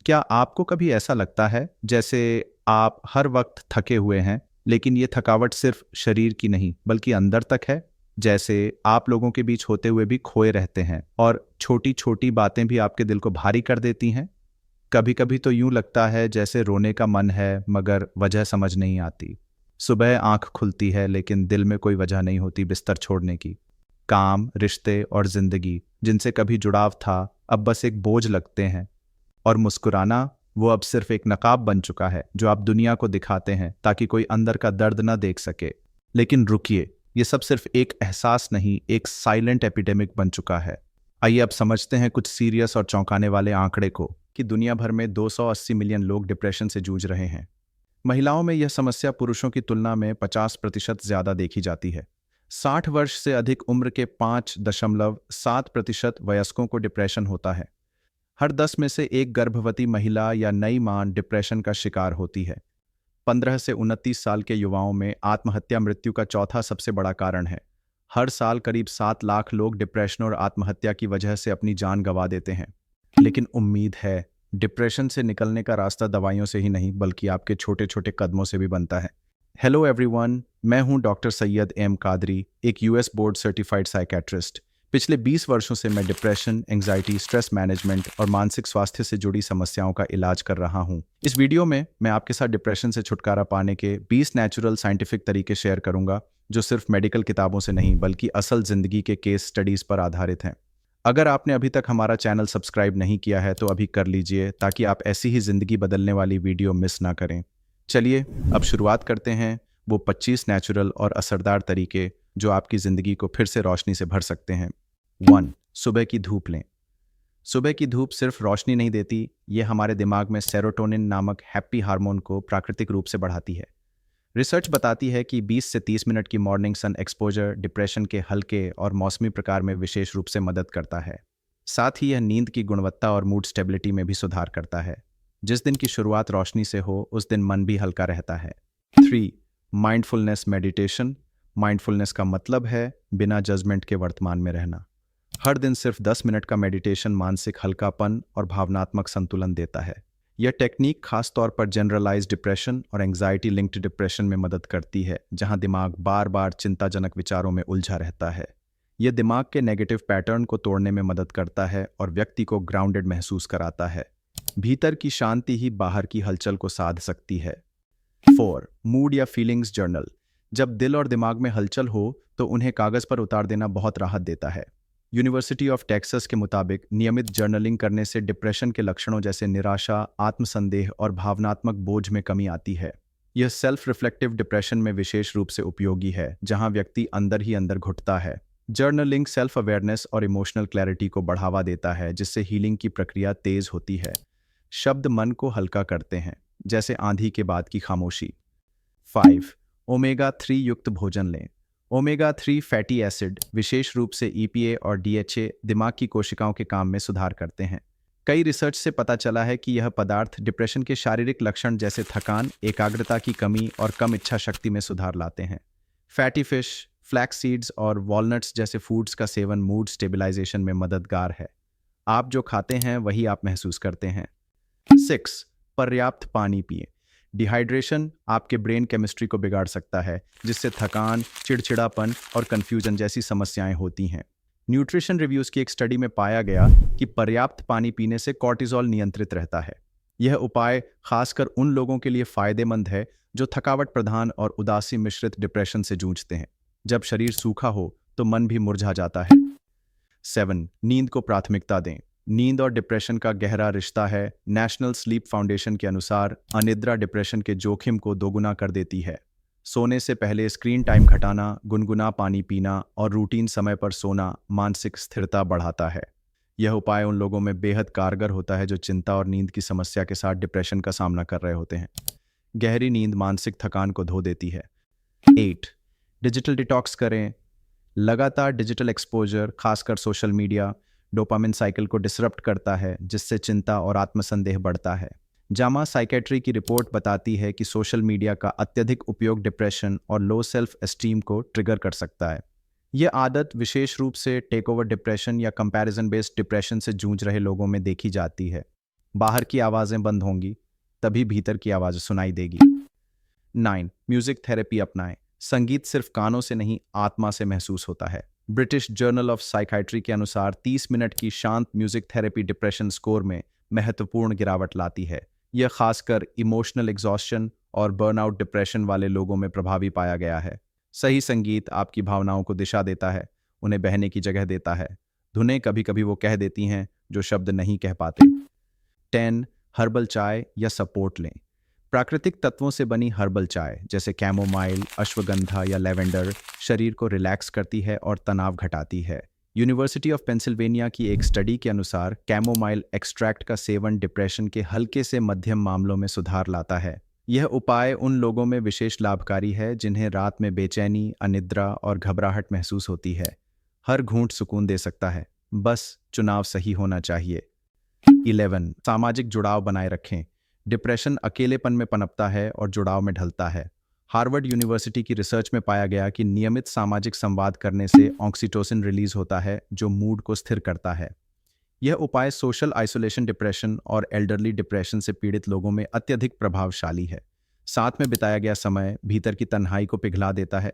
क्या आपको कभी ऐसा लगता है जैसे आप हर वक्त थके हुए हैं, लेकिन ये थकावट सिर्फ शरीर की नहीं बल्कि अंदर तक है? जैसे आप लोगों के बीच होते हुए भी खोए रहते हैं और छोटी छोटी बातें भी आपके दिल को भारी कर देती हैं। कभी कभी तो यूं लगता है जैसे रोने का मन है मगर वजह समझ नहीं आती। सुबह आंख खुलती है लेकिन दिल में कोई वजह नहीं होती बिस्तर छोड़ने की। काम, रिश्ते और जिंदगी जिनसे कभी जुड़ाव था, अब बस एक बोझ लगते हैं। और मुस्कुराना, वो अब सिर्फ एक नकाब बन चुका है जो आप दुनिया को दिखाते हैं ताकि कोई अंदर का दर्द ना देख सके। लेकिन रुकिए, ये सब सिर्फ एक एहसास नहीं, एक साइलेंट एपिडेमिक बन चुका है। आइए अब समझते हैं कुछ सीरियस और चौंकाने वाले आंकड़े को कि दुनिया भर में 280 मिलियन लोग डिप्रेशन से जूझ रहे हैं। महिलाओं में यह समस्या पुरुषों की तुलना में 50% ज्यादा देखी जाती है। 60 वर्ष से अधिक उम्र के 5.7% वयस्कों को डिप्रेशन होता है। हर 10 में से एक गर्भवती महिला या नई मां डिप्रेशन का शिकार होती है। 15 से 29 साल के युवाओं में आत्महत्या मृत्यु का चौथा सबसे बड़ा कारण है। हर साल करीब 7 लाख लोग डिप्रेशन और आत्महत्या की वजह से अपनी जान गंवा देते हैं। लेकिन उम्मीद है, डिप्रेशन से निकलने का रास्ता दवाइयों से ही नहीं बल्कि आपके छोटे छोटे कदमों से भी बनता है। हेलो एवरीवन, मैं हूं डॉक्टर सैयद एम कादरी, एक यूएस बोर्ड सर्टिफाइड साइकेट्रिस्ट। पिछले 20 वर्षों से मैं डिप्रेशन, एंजाइटी, स्ट्रेस मैनेजमेंट और मानसिक स्वास्थ्य से जुड़ी समस्याओं का इलाज कर रहा हूं। इस वीडियो में मैं आपके साथ डिप्रेशन से छुटकारा पाने के 20 नेचुरल साइंटिफिक तरीके शेयर करूंगा जो सिर्फ मेडिकल किताबों से नहीं बल्कि असल जिंदगी के केस स्टडीज पर आधारित हैं। अगर आपने अभी तक हमारा चैनल सब्सक्राइब नहीं किया है तो अभी कर लीजिए ताकि आप ऐसी ही जिंदगी बदलने वाली वीडियो मिस ना करें। चलिए अब शुरुआत करते हैं वो 25 नेचुरल और असरदार तरीके जो आपकी जिंदगी को फिर से रोशनी से भर सकते हैं। 1. सुबह की धूप लें। सुबह की धूप सिर्फ रोशनी नहीं देती, ये हमारे दिमाग में सेरोटोनिन नामक हैप्पी हार्मोन को प्राकृतिक रूप से बढ़ाती है। रिसर्च बताती है कि 20 से 30 मिनट की मॉर्निंग सन एक्सपोजर डिप्रेशन के हल्के और मौसमी प्रकार में विशेष रूप से मदद करता है। साथ ही यह नींद की गुणवत्ता और मूड स्टेबिलिटी में भी सुधार करता है। जिस दिन की शुरुआत रोशनी से हो उस दिन मन भी हल्का रहता है। 3. Mindfulness meditation. माइंडफुलनेस का मतलब है बिना जजमेंट के वर्तमान में रहना। हर दिन सिर्फ 10 मिनट का मेडिटेशन मानसिक हल्कापन और भावनात्मक संतुलन देता है। यह टेक्निक खास तौर पर जनरलाइज डिप्रेशन और एंजाइटी लिंक्ड डिप्रेशन में मदद करती है, जहां दिमाग बार बार चिंताजनक विचारों में उलझा रहता है। यह दिमाग के नेगेटिव पैटर्न को तोड़ने में मदद करता है और व्यक्ति को ग्राउंडेड महसूस कराता है। भीतर की शांति ही बाहर की हलचल को साध सकती है। 4. मूड या फीलिंग्स जर्नल। जब दिल और दिमाग में हलचल हो तो उन्हें कागज पर उतार देना बहुत राहत देता है। यूनिवर्सिटी ऑफ टेक्सास के मुताबिक नियमित जर्नलिंग करने से डिप्रेशन के लक्षणों जैसे निराशा, आत्मसंदेह और भावनात्मक बोझ में कमी आती है। यह सेल्फ रिफ्लेक्टिव डिप्रेशन में विशेष रूप से उपयोगी है, जहां व्यक्ति अंदर ही अंदर घुटता है। जर्नलिंग सेल्फ अवेयरनेस और इमोशनल क्लैरिटी को बढ़ावा देता है, जिससे हीलिंग की प्रक्रिया तेज होती है। शब्द मन को हल्का करते हैं, जैसे आंधी के बाद की खामोशी। 5. ओमेगा 3 युक्त भोजन लें। ओमेगा 3 फैटी एसिड, विशेष रूप से ईपीए और डीएचए, दिमाग की कोशिकाओं के काम में सुधार करते हैं। कई रिसर्च से पता चला है कि यह पदार्थ डिप्रेशन के शारीरिक लक्षण जैसे थकान, एकाग्रता की कमी और कम इच्छा शक्ति में सुधार लाते हैं। फैटी फिश, फ्लैक्स सीड्स और वॉलनट्स जैसे फूड्स का सेवन मूड स्टेबलाइजेशन में मददगार है। आप जो खाते हैं वही आप महसूस करते हैं। 6. पर्याप्त पानी पिएं। डिहाइड्रेशन आपके ब्रेन केमिस्ट्री को बिगाड़ सकता है, जिससे थकान, चिड़चिड़ापन और कंफ्यूजन जैसी समस्याएं होती हैं। न्यूट्रिशन रिव्यूज की एक स्टडी में पाया गया कि पर्याप्त पानी पीने से कॉर्टिसोल नियंत्रित रहता है। यह उपाय खासकर उन लोगों के लिए फायदेमंद है जो थकावट प्रधान और उदासी मिश्रित डिप्रेशन से जूझते हैं। जब शरीर सूखा हो तो मन भी मुरझा जाता है। 7. नींद को प्राथमिकता दें। नींद और डिप्रेशन का गहरा रिश्ता है। नेशनल स्लीप फाउंडेशन के अनुसार अनिद्रा डिप्रेशन के जोखिम को दोगुना कर देती है। सोने से पहले स्क्रीन टाइम घटाना, गुनगुना पानी पीना और रूटीन समय पर सोना मानसिक स्थिरता बढ़ाता है। यह उपाय उन लोगों में बेहद कारगर होता है जो चिंता और नींद की समस्या के साथ डिप्रेशन का सामना कर रहे होते हैं। गहरी नींद मानसिक थकान को धो देती है। 8. डिजिटल डिटॉक्स करें। लगातार डिजिटल एक्सपोजर, खासकर सोशल मीडिया, डोपामिन साइकिल को डिसरप्ट करता है, जिससे चिंता और आत्मसंदेह बढ़ता है। जामा साइकेट्री की रिपोर्ट बताती है कि सोशल मीडिया का अत्यधिक उपयोग डिप्रेशन और लो सेल्फ एस्टीम को ट्रिगर कर सकता है। यह आदत विशेष रूप से टेक ओवर डिप्रेशन या कंपैरिजन बेस्ड डिप्रेशन से जूझ रहे लोगों में देखी जाती है। बाहर की आवाज़ें बंद होंगी, तभी भीतर की आवाज़ सुनाई देगी। 9. म्यूजिक थेरेपी अपनाएं। संगीत सिर्फ कानों से नहीं, आत्मा से महसूस होता है। ब्रिटिश जर्नल ऑफ साइकाइट्री के अनुसार 30 मिनट की शांत म्यूजिक थेरेपी डिप्रेशन स्कोर में महत्वपूर्ण गिरावट लाती है। यह खासकर इमोशनल एग्जॉस्शन और बर्नआउट डिप्रेशन वाले लोगों में प्रभावी पाया गया है। सही संगीत आपकी भावनाओं को दिशा देता है, उन्हें बहने की जगह देता है। धुनें कभी कभी वो कह देती हैं जो शब्द नहीं कह पाते। 10. हर्बल चाय या सपोर्ट लें। प्राकृतिक तत्वों से बनी हर्बल चाय जैसे कैमोमाइल, अश्वगंधा या लेवेंडर शरीर को रिलैक्स करती है और तनाव घटाती है। यूनिवर्सिटी ऑफ पेंसिल्वेनिया की एक स्टडी के अनुसार कैमोमाइल एक्सट्रैक्ट का सेवन डिप्रेशन के हल्के से मध्यम मामलों में सुधार लाता है। यह उपाय उन लोगों में विशेष लाभकारी है जिन्हें रात में बेचैनी, अनिद्रा और घबराहट महसूस होती है। हर घूंट सुकून दे सकता है, बस चुनाव सही होना चाहिए। 11. सामाजिक जुड़ाव बनाए रखें। डिप्रेशन अकेलेपन में पनपता है और जुड़ाव में ढलता है। हार्वर्ड यूनिवर्सिटी की रिसर्च में पाया गया कि नियमित सामाजिक संवाद करने से ऑक्सीटोसिन रिलीज होता है, जो मूड को स्थिर करता है। यह उपाय सोशल आइसोलेशन डिप्रेशन और एल्डरली डिप्रेशन से पीड़ित लोगों में अत्यधिक प्रभावशाली है। साथ में बिताया गया समय भीतर की तन्हाई को पिघला देता है।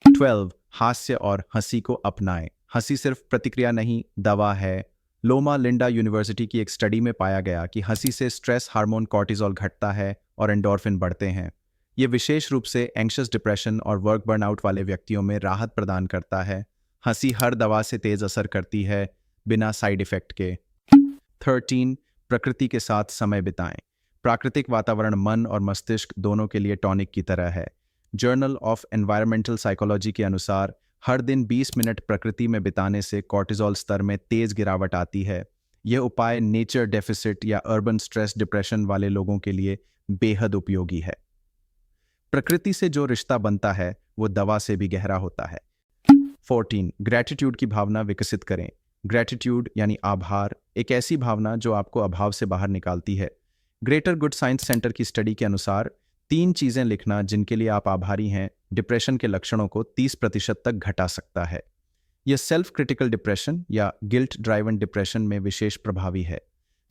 12. हास्य और हंसी को अपनाएं। हंसी सिर्फ प्रतिक्रिया नहीं, दवा है। लोमा लिंडा यूनिवर्सिटी की एक स्टडी में पाया गया कि हंसी से स्ट्रेस हार्मोन कॉर्टिसोल घटता है और एंडोर्फिन बढ़ते हैं। ये विशेष रूप से एंग्शियस डिप्रेशन और वर्क बर्नआउट वाले व्यक्तियों में राहत प्रदान करता है। हंसी हर दवा से तेज असर करती है, बिना साइड इफेक्ट के। 13. प्रकृति के साथ समय बिताएं। प्राकृतिक वातावरण मन और मस्तिष्क दोनों के लिए टॉनिक की तरह है। जर्नल ऑफ एनवायरमेंटल साइकोलॉजी के अनुसार हर दिन 20 मिनट प्रकृति में बिताने से कॉर्टिसोल स्तर में तेज गिरावट आती है। यह उपाय नेचर डेफिसिट या अर्बन स्ट्रेस डिप्रेशन वाले लोगों के लिए बेहद उपयोगी है। प्रकृति से जो रिश्ता बनता है वो दवा से भी गहरा होता है। 14. ग्रैटिट्यूड की भावना विकसित करें। ग्रैटिट्यूड यानी आभार एक ऐसी भावना जो आपको अभाव से बाहर निकालती है। ग्रेटर गुड साइंस सेंटर की स्टडी के अनुसार 3 चीजें लिखना जिनके लिए आप आभारी हैं डिप्रेशन के लक्षणों को 30% तक घटा सकता है। यह सेल्फ क्रिटिकल डिप्रेशन या गिल्ट ड्राइवन डिप्रेशन में विशेष प्रभावी है।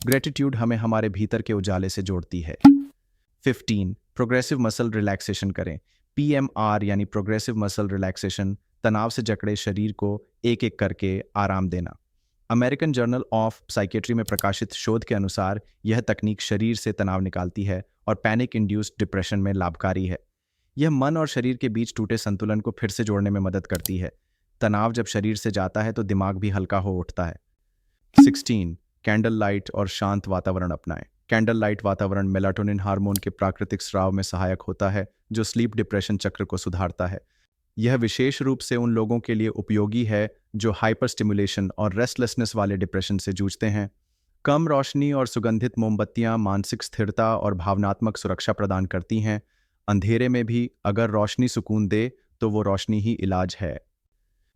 ग्रेटिट्यूड हमें हमारे भीतर के उजाले से जोड़ती है। 15. प्रोग्रेसिव मसल रिलैक्सेशन करें। PMR यानी प्रोग्रेसिव मसल रिलैक्सेशन तनाव से जकड़े शरीर को एक एक करके आराम देना। अमेरिकन जर्नल ऑफ साइकेट्री में प्रकाशित शोध के अनुसार यह तकनीक शरीर से तनाव निकालती है और पैनिक इंड्यूस्ड डिप्रेशन में लाभकारी है। यह मन और शरीर के बीच टूटे संतुलन को फिर से जोड़ने में मदद करती है। तनाव जब शरीर से जाता है तो दिमाग भी हल्का हो उठता है। 16. कैंडल लाइट और शांत वातावरण अपनाएं। कैंडल लाइट वातावरण मेलाटोनिन हार्मोन के प्राकृतिक स्राव में सहायक होता है, जो स्लीप डिप्रेशन चक्र को सुधारता है। यह विशेष रूप से उन लोगों के लिए उपयोगी है जो हाइपर स्टिमुलेशन और रेस्टलेसनेस वाले डिप्रेशन से जूझते हैं। कम रोशनी और सुगंधित मोमबत्तियां मानसिक स्थिरता और भावनात्मक सुरक्षा प्रदान करती हैं। अंधेरे में भी अगर रोशनी सुकून दे तो वो रोशनी ही इलाज है।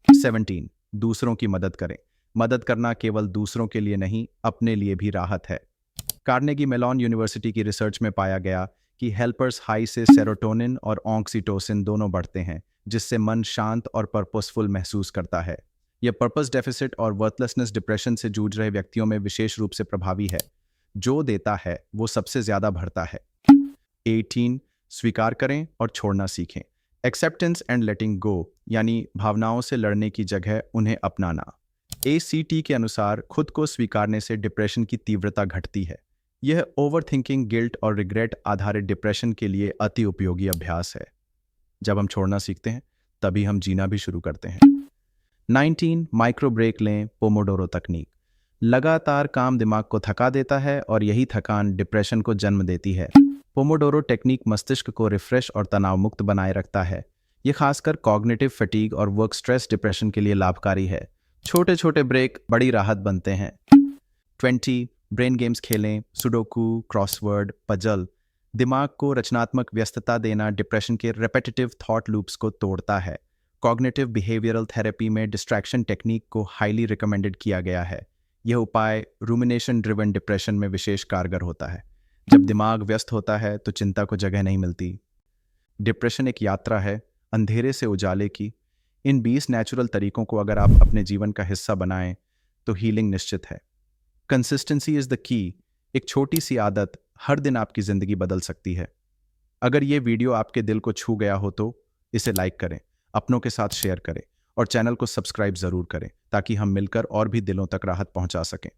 17. दूसरों की मदद करें। मदद करना केवल दूसरों के लिए नहीं, अपने लिए भी राहत है। कार्नेगी मेलॉन यूनिवर्सिटी की रिसर्च में पाया गया कि हेल्पर्स हाई से सेरोटोनिन और ऑक्सीटोसिन दोनों बढ़ते हैं, जिससे मन शांत और पर्पसफुल महसूस करता है। यह पर्पस डेफिसिट और वर्थलेसनेस डिप्रेशन से जूझ रहे व्यक्तियों में विशेष रूप से प्रभावी है। जो देता है वो सबसे ज्यादा भरता है। 18. स्वीकार करें और छोड़ना सीखें। एक्सेप्टेंस एंड लेटिंग गो यानी भावनाओं से लड़ने की जगह उन्हें अपनाना। ACT के अनुसार खुद को स्वीकारने से डिप्रेशन की तीव्रता घटती है। यह ओवरथिंकिंग, गिल्ट और रिग्रेट आधारित डिप्रेशन के लिए अति उपयोगी अभ्यास है। जब हम छोड़ना सीखते हैं तभी हम जीना भी शुरू करते हैं। 19. माइक्रो ब्रेक लें। पोमोडोरो तकनीक। लगातार काम दिमाग को थका देता है और यही थकान डिप्रेशन को जन्म देती है। पोमोडोरो टेक्निक मस्तिष्क को रिफ्रेश और तनाव मुक्त बनाए रखता है। यह खासकर कॉग्निटिव फटीग और वर्क स्ट्रेस डिप्रेशन के लिए लाभकारी है। छोटे छोटे ब्रेक बड़ी राहत बनते हैं। 20. ब्रेन गेम्स खेलें। Sudoku, crossword, puzzle. दिमाग को रचनात्मक व्यस्तता देना डिप्रेशन के रेपेटिटिव थॉट लूप्स को तोड़ता है। कॉग्निटिव बिहेवियरल थेरेपी में डिस्ट्रैक्शन टेक्निक को हाईली रिकमेंडेड किया गया है। यह उपाय रूमिनेशन ड्रिवन डिप्रेशन में विशेष कारगर होता है। जब दिमाग व्यस्त होता है तो चिंता को जगह नहीं मिलती। डिप्रेशन एक यात्रा है, अंधेरे से उजाले की। इन 20 नेचुरल तरीकों को अगर आप अपने जीवन का हिस्सा बनाएं तो हीलिंग निश्चित है। Consistency is the key. एक छोटी सी आदत हर दिन आपकी ज़िंदगी बदल सकती है। अगर ये वीडियो आपके दिल को छू गया हो तो इसे लाइक करें, अपनों के साथ शेयर करें और चैनल को सब्सक्राइब ज़रूर करें ताकि हम मिलकर और भी दिलों तक राहत पहुंचा सकें।